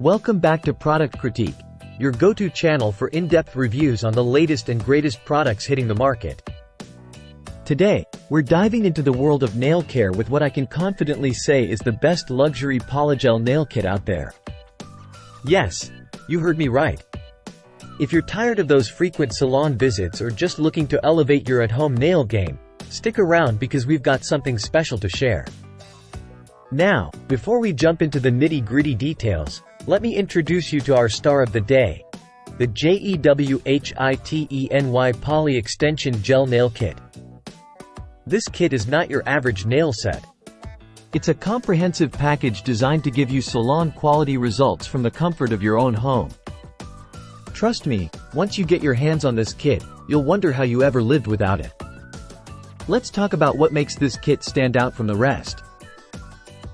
Welcome back to Product Critique, your go-to channel for in-depth reviews on the latest and greatest products hitting the market. Today, we're diving into the world of nail care with what I can confidently say is the best luxury polygel nail kit out there. Yes, you heard me right. If you're tired of those frequent salon visits or just looking to elevate your at-home nail game, stick around because we've got something special to share. Now, before we jump into the nitty-gritty details, let me introduce you to our star of the day, the JEWHITENY Poly Extension Gel Nail Kit. This kit is not your average nail set. It's a comprehensive package designed to give you salon-quality results from the comfort of your own home. Trust me, once you get your hands on this kit, you'll wonder how you ever lived without it. Let's talk about what makes this kit stand out from the rest.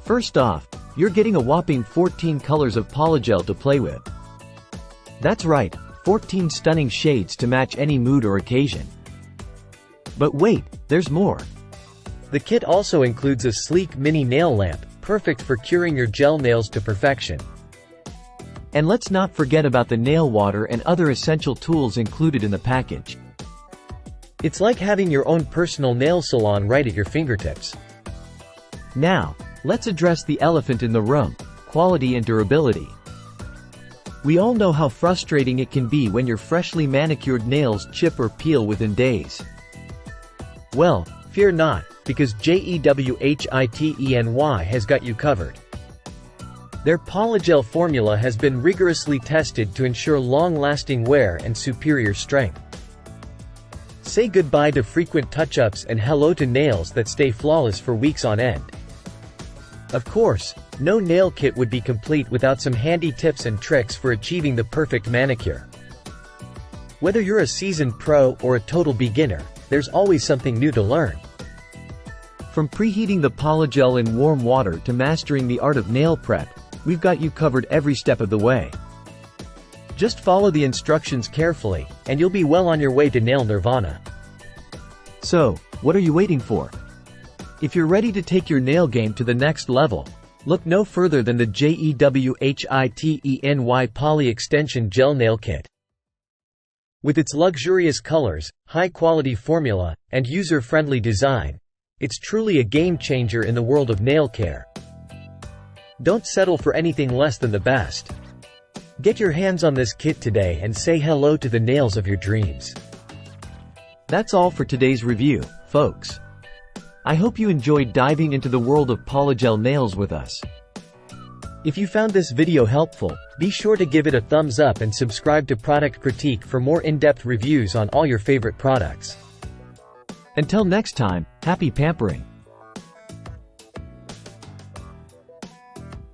First off, you're getting a whopping 14 colors of polygel to play with. That's right, 14 stunning shades to match any mood or occasion. But wait, there's more. The kit also includes a sleek mini nail lamp, perfect for curing your gel nails to perfection. And let's not forget about the nail water and other essential tools included in the package. It's like having your own personal nail salon right at your fingertips. Now, let's address the elephant in the room: quality and durability. We all know how frustrating it can be when your freshly manicured nails chip or peel within days. Well, fear not, because JEWHITENY has got you covered. Their polygel formula has been rigorously tested to ensure long-lasting wear and superior strength. Say goodbye to frequent touch-ups and hello to nails that stay flawless for weeks on end. Of course, no nail kit would be complete without some handy tips and tricks for achieving the perfect manicure. Whether you're a seasoned pro or a total beginner, there's always something new to learn. From preheating the polygel in warm water to mastering the art of nail prep, we've got you covered every step of the way. Just follow the instructions carefully, and you'll be well on your way to nail nirvana. So, what are you waiting for? If you're ready to take your nail game to the next level, look no further than the JEWHITENY Poly Extension Gel Nail Kit. With its luxurious colors, high-quality formula, and user-friendly design, it's truly a game-changer in the world of nail care. Don't settle for anything less than the best. Get your hands on this kit today and say hello to the nails of your dreams. That's all for today's review, folks. I hope you enjoyed diving into the world of polygel nails with us. If you found this video helpful, be sure to give it a thumbs up and subscribe to Product Critique for more in-depth reviews on all your favorite products. Until next time, happy pampering!